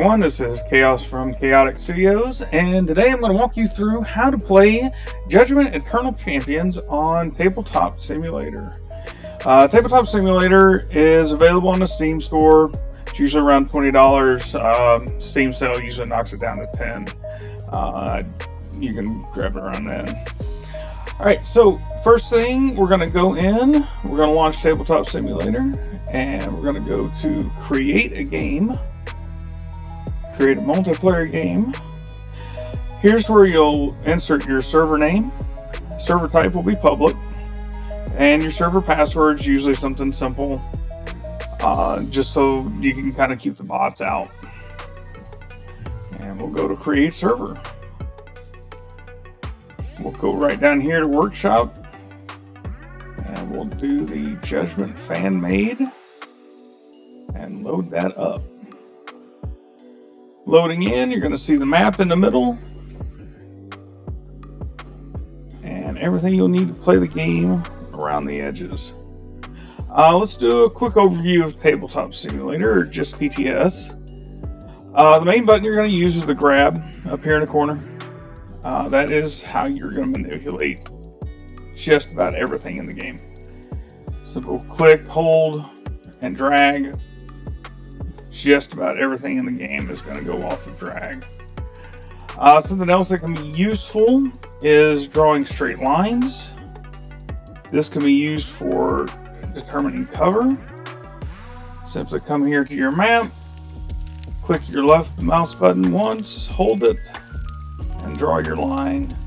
everyone, this is Chaos from Chaotic Studios, and today I'm going to walk you through how to play Judgement Eternal Champions on Tabletop Simulator. Tabletop Simulator is available on the Steam store. It's usually around $20. Steam sale usually knocks it down to $10. You can grab it around then. Alright, so first thing, we're going to go in, we're going to launch Tabletop Simulator, and we're going to go to create a game. Create a multiplayer game. Here's where you'll insert your server name. Server type will be public. And your server password is usually something simple. Just so you can kind of keep the bots out. And we'll go to create server. We'll go right down here to workshop. And we'll do the Judgement fan made. And load that up. Loading in, you're going to see the map in the middle. And everything you'll need to play the game around the edges. Let's do a quick overview of Tabletop Simulator, or just TTS. The main button you're going to use is the grab up here in the corner. That is how you're going to manipulate just about everything in the game. Simple click, hold, and drag. Just about everything in the game is going to go off of drag. Something else that can be useful is drawing straight lines. This can be used for determining cover. Simply come here to your map, click your left mouse button once, hold it, and draw your line.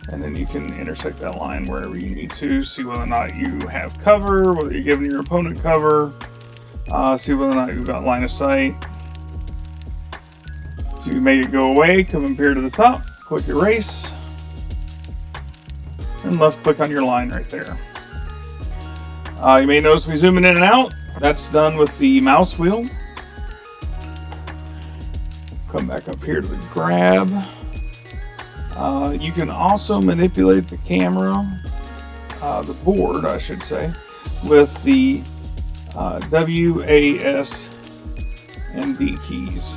And then you can intersect that line wherever you need to, see whether or not you have cover, whether you're giving your opponent cover. See whether or not you've got line of sight. To make it go away, come up here to the top, click erase, and left click on your line right there. You may notice me zooming in and out. That's done with the mouse wheel. Come back up here to the grab. You can also manipulate the camera, the board I should say, with the W, A, S, and D keys.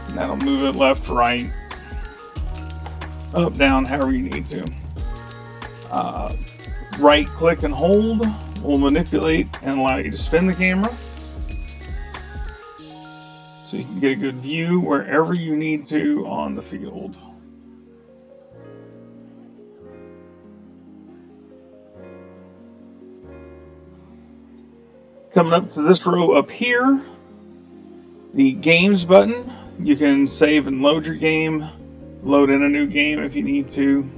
And that'll move it left, right, up, down, however you need to. Right click and hold will manipulate and allow you to spin the camera. So you can get a good view wherever you need to on the field. Coming up to this row up here, the games button. You can save and load your game, load in a new game if you need to.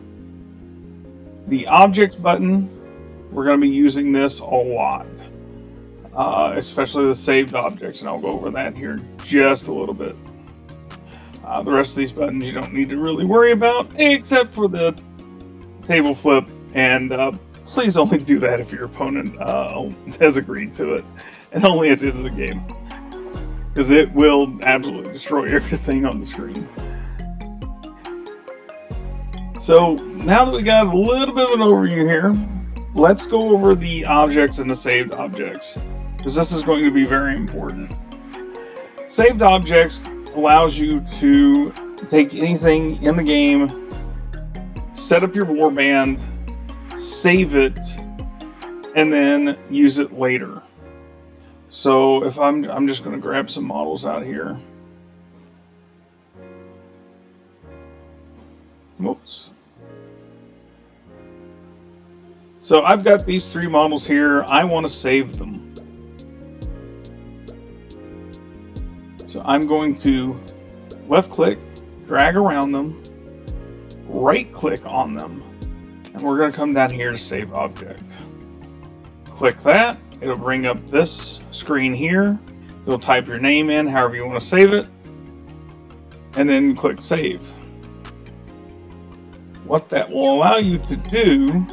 The objects button, we're going to be using this a lot, especially the saved objects, and I'll go over that here in just a little bit. The rest of these buttons you don't need to really worry about, except for the table flip, and please only do that if your opponent has agreed to it, and only at the end of the game, because it will absolutely destroy everything on the screen. So now that we got a little bit of an overview here, let's go over the objects and the saved objects, because this is going to be very important. Saved objects allows you to take anything in the game, set up your warband, save it, and then use it later. So if I'm just going to grab some models out here. Whoops. So I've got these three models here. I want to save them. So I'm going to left click, drag around them, right click on them, and we're going to come down here to save object. Click that. It'll bring up this screen here. You'll type your name in however you want to save it, and then click save. What that will allow you to do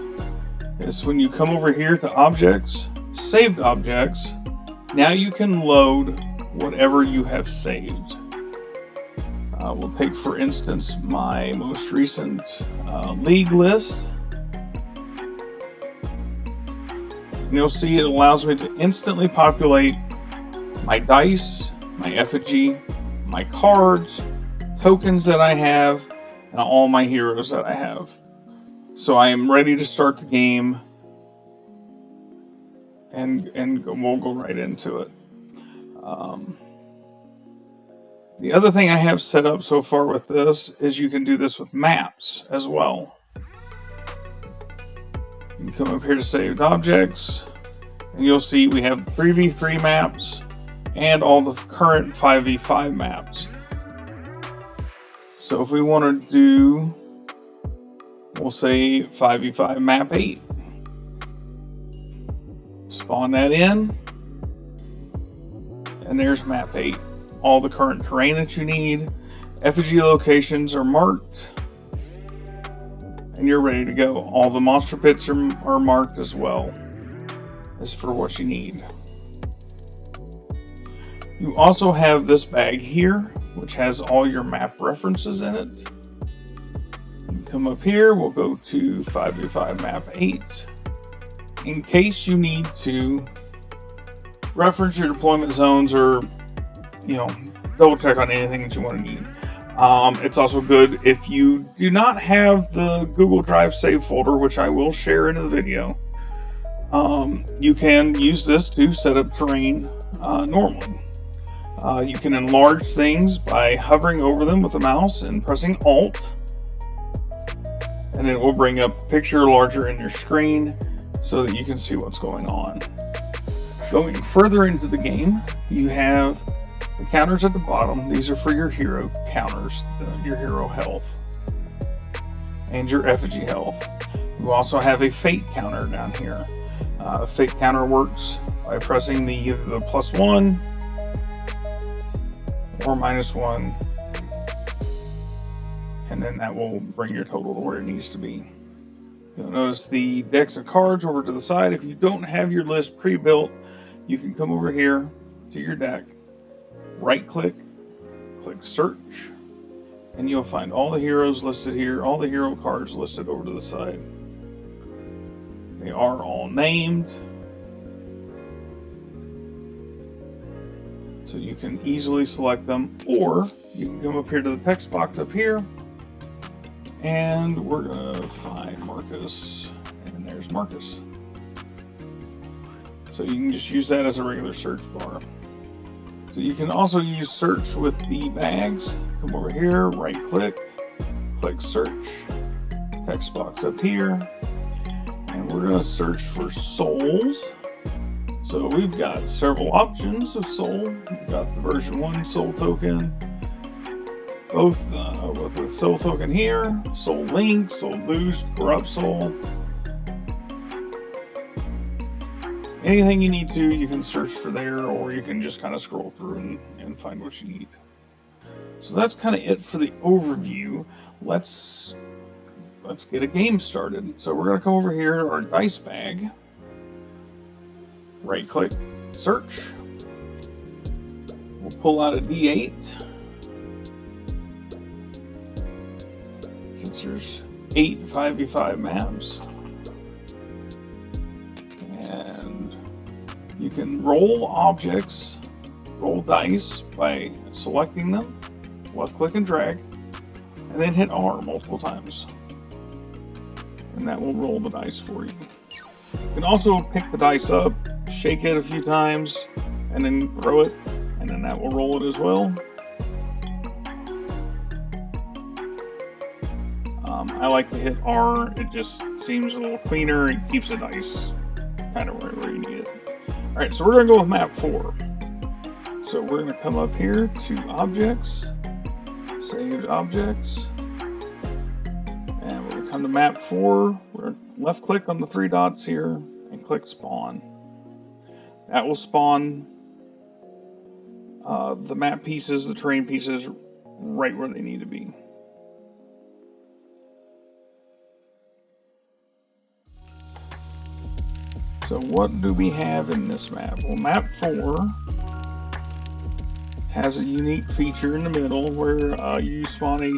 is when you come over here to objects, saved objects, now you can load whatever you have saved. We'll take, for instance, my most recent league list. And you'll see it allows me to instantly populate my dice my effigy, my cards, tokens that I have, and all my heroes that I have. So I am ready to start the game, and we'll go right into it. The other thing I have set up so far with this is you can do this with maps as well. You can come up here to saved objects, and you'll see we have 3v3 maps and all the current 5v5 maps. So if we want to do, we'll say 5v5 map 8. Spawn that in, and there's map 8. All the current terrain that you need, effigy locations are marked, and you're ready to go. All the monster pits are marked as well, as for what you need. You also have this bag here, which has all your map references in it. You come up here, we'll go to 5v5 map 8. In case you need to reference your deployment zones or, double check on anything that you want to need. It's also good if you do not have the Google Drive save folder, which I will share in the video. You can use this to set up terrain normally. You can enlarge things by hovering over them with the mouse and pressing Alt, and it will bring up a picture larger in your screen so that you can see what's going on. Going further into the game, you have the counters at the bottom. These are for your hero counters, your hero health, and your effigy health. You also have a fate counter down here. Fate counter works by pressing either the +1 or -1, and then that will bring your total to where it needs to be. You'll notice the decks of cards over to the side. If you don't have your list pre-built, you can come over here to your deck, right-click, click search, and you'll find all the heroes listed here, all the hero cards listed over to the side. They are all named, so you can easily select them, or you can come up here to the text box up here, and we're gonna find Marcus, and there's Marcus. So you can just use that as a regular search bar. So you can also use search with the bags. Come over here, right click, click search, text box up here, and we're gonna search for souls. So we've got several options of soul. We've got the version 1 soul token, both with the soul token here, soul link, soul boost, corrupt soul. Anything you need to, you can search for there, or you can just kind of scroll through and find what you need. So that's kind of it for the overview. Let's get a game started. So we're going to come over here to our dice bag, right click, search. We'll pull out a D8. Since there's 8 5v5 maps. And you can roll objects, roll dice by selecting them, left click and drag, and then hit R multiple times. And that will roll the dice for you. You can also pick the dice up, shake it a few times, and then throw it, and then that will roll it as well. I like to hit R, it just seems a little cleaner and keeps the dice kind of where you need it. Alright, so we're going to go with map 4. So we're going to come up here to objects, saved objects, and we're going to come to map 4. We're going to left click on the 3 dots here and click spawn. That will spawn the map pieces, the terrain pieces, right where they need to be. So what do we have in this map? Well, map 4 has a unique feature in the middle where you spawn a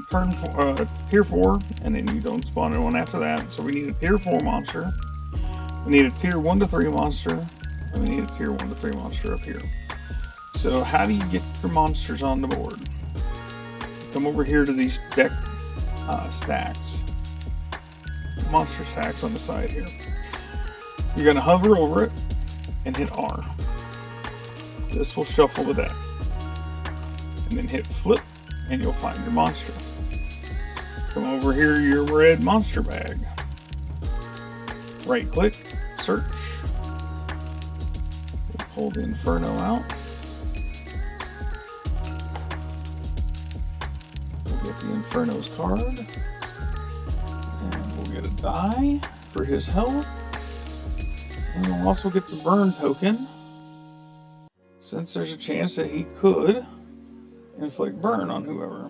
tier 4, and then you don't spawn one after that. So we need a tier 4 monster, we need a tier 1 to 3 monster, and we need a tier 1 to 3 monster up here. So how do you get your monsters on the board? Come over here to these deck stacks. Monster stacks on the side here. You're going to hover over it and hit R. This will shuffle the deck. And then hit flip and you'll find your monster. Come over here to your red monster bag. Right click, search. We'll pull the Inferno out. We'll get the Inferno's card. And we'll get a die for his health. And we'll also get the burn token, since there's a chance that he could inflict burn on whoever.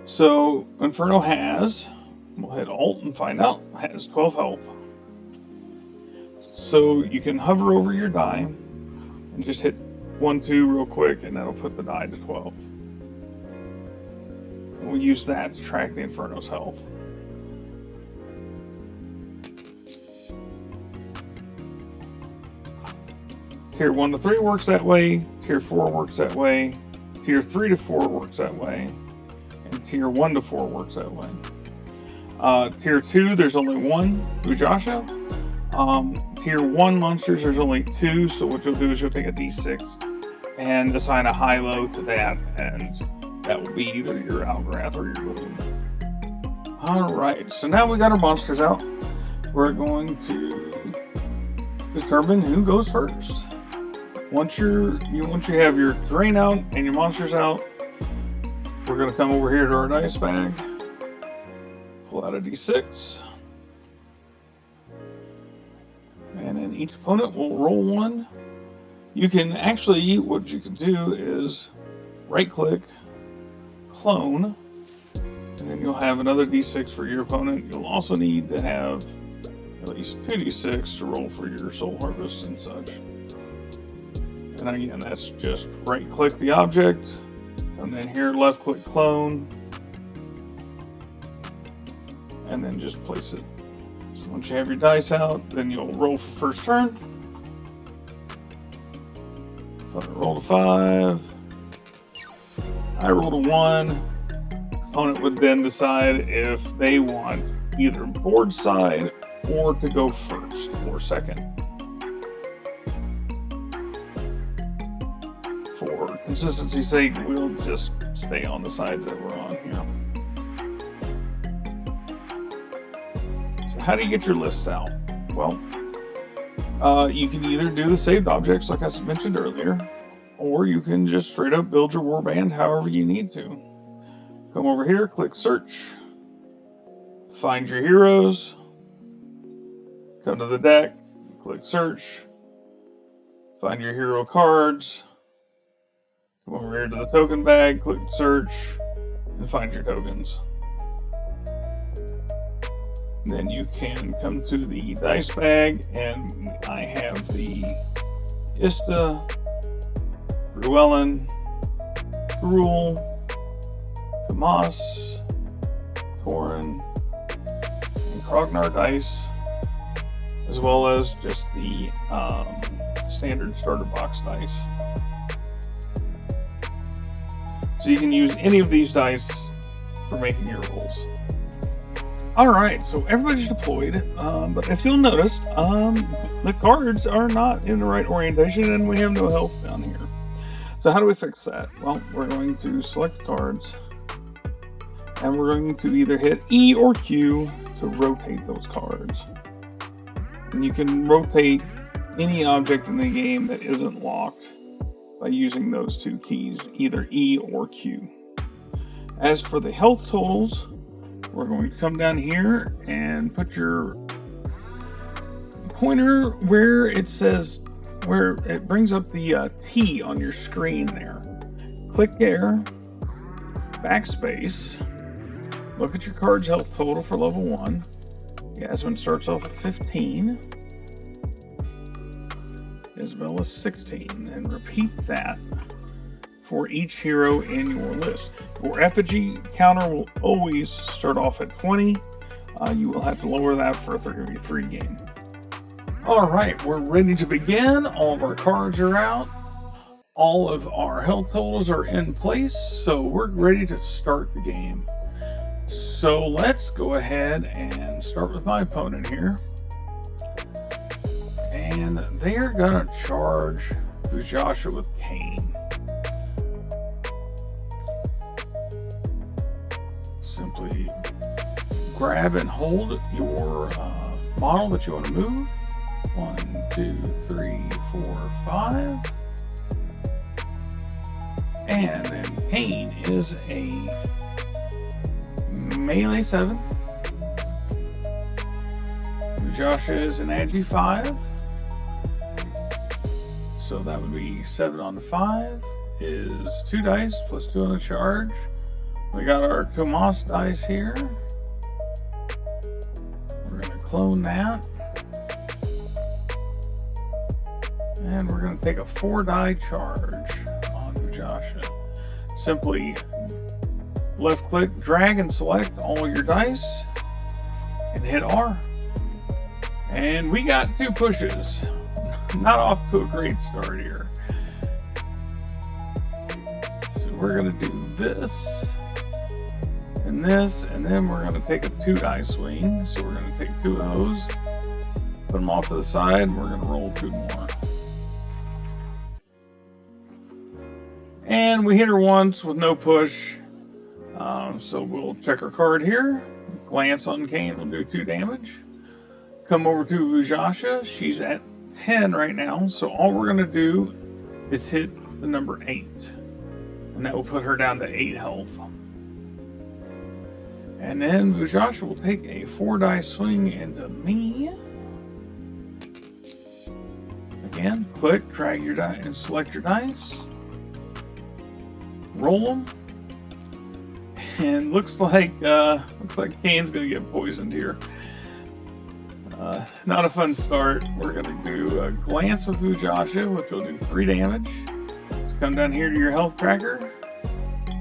So Inferno has, we'll hit Alt and find out, has 12 health. So you can hover over your die and just hit 1, 2 real quick, and that'll put the die to 12. And we'll use that to track the Inferno's health. Tier 1 to 3 works that way, Tier 4 works that way, Tier 3 to 4 works that way, and Tier 1 to 4 works that way. Tier 2, there's only one Ujasha. Tier 1 monsters, there's only 2, so what you'll do is you'll take a D6 and assign a high-low to that, and that will be either your Algrath or your Gloom. Alright, so now we got our monsters out. We're going to determine who goes first. Once you have your terrain out and your monsters out, we're going to come over here to our dice bag, pull out a D6, and then each opponent will roll one. You can actually, what you can do is right click, clone, and then you'll have another D6 for your opponent. You'll also need to have at least 2 D6 to roll for your soul harvest and such. And again, that's just right click the object, and then here left click clone, and then just place it. So once you have your dice out, then you'll roll for first turn. Opponent rolled a 5. I rolled a 1. Opponent would then decide if they want either board side or to go first or second. For consistency's sake, we'll just stay on the sides that we're on here. So how do you get your list out? Well, you can either do the saved objects like I mentioned earlier, or you can just straight up build your warband however you need to. Come over here, click search, find your heroes, come to the deck, click search, find your hero cards, come over here to the token bag, click search, and find your tokens. Then you can come to the dice bag, and I have the Ista, Ruellen, Gruul, Tomas, Torin, and Krognar dice, as well as just the standard starter box dice. So you can use any of these dice for making your rolls. Alright, so everybody's deployed, but if you'll notice, the cards are not in the right orientation and we have no health down here. So how do we fix that? Well, we're going to select cards, and we're going to either hit E or Q to rotate those cards. And you can rotate any object in the game that isn't locked by using those two keys, either E or Q. As for the health totals, we're going to come down here and put your pointer where it says, where it brings up the T on your screen there. Click there, backspace, look at your card's health total for level 1. Yasmin starts off at 15. Isabel is 16, and repeat that for each hero in your list. Your effigy counter will always start off at 20. You will have to lower that for a 3v3 game. Alright, we're ready to begin. All of our cards are out. All of our health totals are in place, so we're ready to start the game. So let's go ahead and start with my opponent here. And they're gonna charge Vujasha with Kane. Simply grab and hold your model that you want to move. 1, 2, 3, 4, 5. And then Kane is a melee 7. Vujasha is an agi 5. So that would be 7 on the 5 is 2 dice plus 2 on the charge. We got our Tomas dice here. We're going to clone that. And we're going to take a 4 die charge on Vujasha. Simply left click, drag, and select all your dice and hit R. And we got 2 pushes. Not off to a great start here. So we're going to do this and this, and then we're going to take a 2 die swing. So we're going to take 2 of those, put them off to the side, and we're going to roll 2 more. And we hit her once with no push. So we'll check our card here. Glance on Kane will do 2 damage. Come over to Vujasha. She's at 10 right now. So all we're going to do is hit the number 8. And that will put her down to 8 health. And then Vujasha will take a 4 die swing into me. Again, click, drag your die, and select your dice. Roll them, and looks like Kane's gonna get poisoned here. Not a fun start. We're gonna do a glance with Vujasha, which will do 3 damage. So come down here to your health tracker,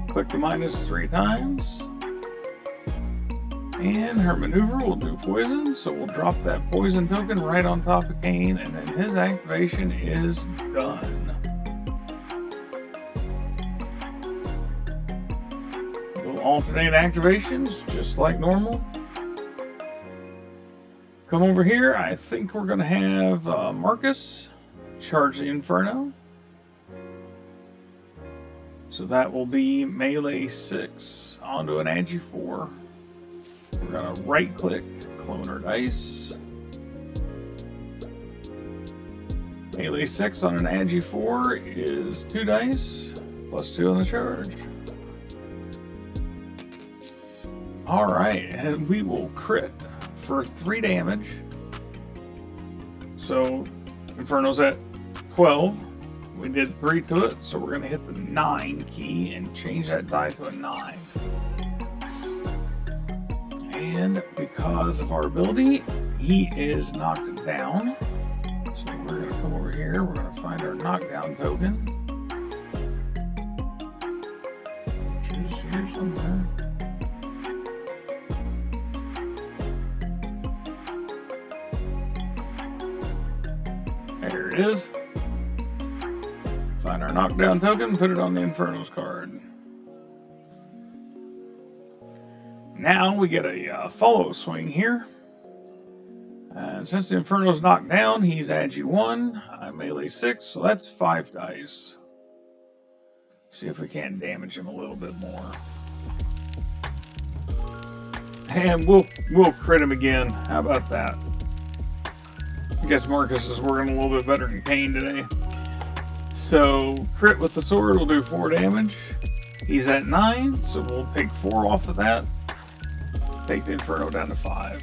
click the minus 3 times, and her maneuver will do poison. So we'll drop that poison token right on top of Kane, and then his activation is done. Alternate activations, just like normal. Come over here. I think we're going to have Marcus charge the Inferno. So that will be melee 6 onto an agi 4. We're going to right click, clone our dice. Melee 6 on an agi 4 is 2 dice plus 2 on the charge. Alright, and we will crit for 3 damage. So, Inferno's at 12. We did 3 to it, so we're going to hit the 9 key and change that die to a 9. And because of our ability, he is knocked down. So we're going to come over here, we're going to find our knockdown token. Which is here somewhere. There it is. Find our knockdown token, put it on the Inferno's card. Now we get a follow swing here. And since the Inferno's knocked down, he's agi 1, I'm melee 6, so that's 5 dice. See if we can't damage him a little bit more. And we'll crit him again. How about that? I guess Marcus is working a little bit better than Kane today. So, crit with the sword will do 4 damage. He's at 9, so we'll take 4 off of that. Take the Inferno down to 5.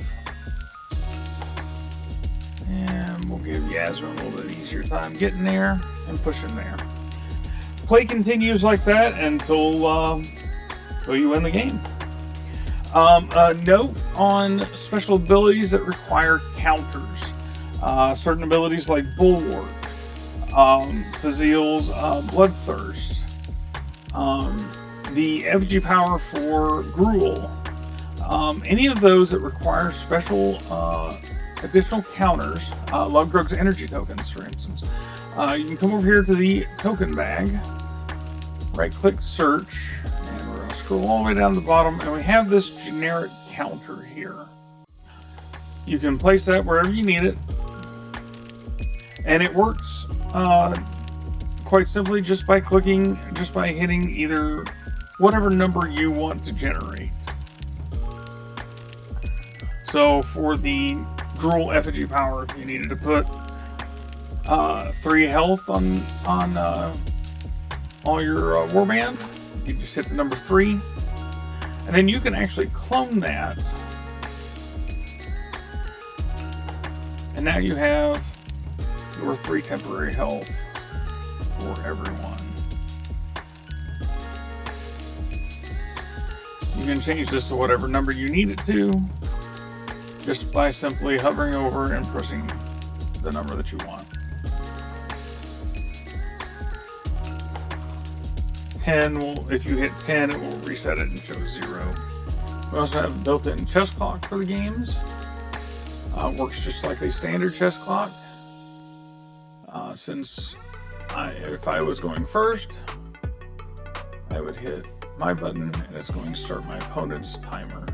And we'll give Yasmin a little bit easier time getting there and pushing there. Play continues like that until you win the game. A note on special abilities that require counters. Certain abilities like Bulwark, Fazil's Bloodthirst, the effigy power for Gruel, any of those that require special additional counters, Lug Drugs energy tokens, for instance. You can come over here to the token bag, right-click search, and we're going to scroll all the way down to the bottom, and we have this generic counter here. You can place that wherever you need it, and it works quite simply just by hitting either whatever number you want to generate. So for the Gruul effigy power, if you needed to put 3 health on all your warband, you just hit the number 3, and then you can actually clone that, and now you have your 3 temporary health for everyone. You can change this to whatever number you need it to, just by simply hovering over and pressing the number that you want. 10 will, if you hit 10, it will reset it and show 0. We also have built-in chess clock for the games. Works just like a standard chess clock. Since if I was going first, I would hit my button and it's going to start my opponent's timer.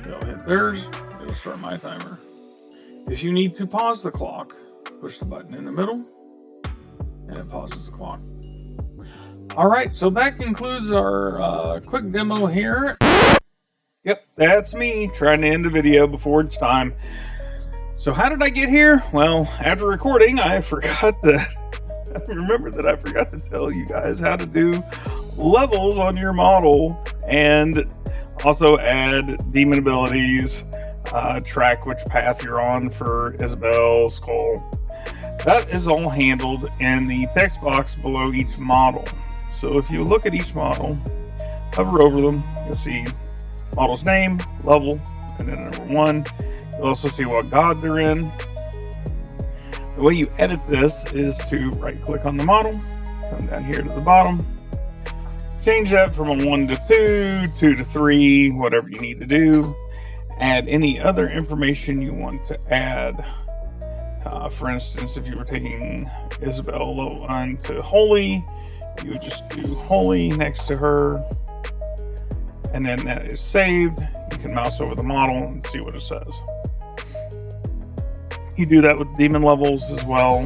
They'll hit theirs, it'll start my timer. If you need to pause the clock, push the button in the middle and it pauses the clock. Alright, so that concludes our quick demo here. Yep, that's me trying to end the video before it's time. So how did I get here? Well, after recording, I remembered that I forgot to tell you guys how to do levels on your model and also add demon abilities, track which path you're on for Isabel, Skull. That is all handled in the text box below each model. So if you look at each model, hover over them, you'll see model's name, level, and then number 1. You'll also see what god they're in. The way you edit this is to right click on the model, come down here to the bottom, change that from a 1 to 2, 2 to 3, whatever you need to do. Add any other information you want to add. For instance, if you were taking Isabel level 1 to Holy, you would just do Holy next to her, and then that is saved. You can mouse over the model and see what it says. You do that with demon levels as well.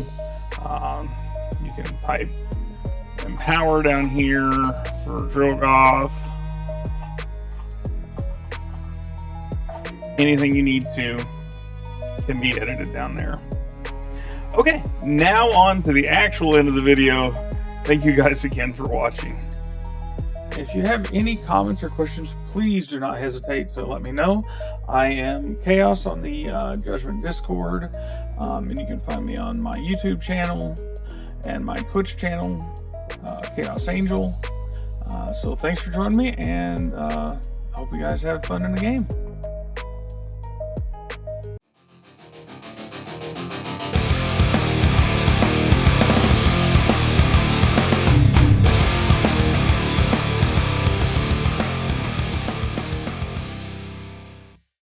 You can type Empower down here for Drogoth. Anything you need to can be edited down there. Okay, now on to the actual end of the video. Thank you guys again for watching. If you have any comments or questions, please do not hesitate to let me know. I am Chaos on the Judgement Discord, and you can find me on my YouTube channel and my Twitch channel, Chaos Angel. So thanks for joining me, and I hope you guys have fun in the game.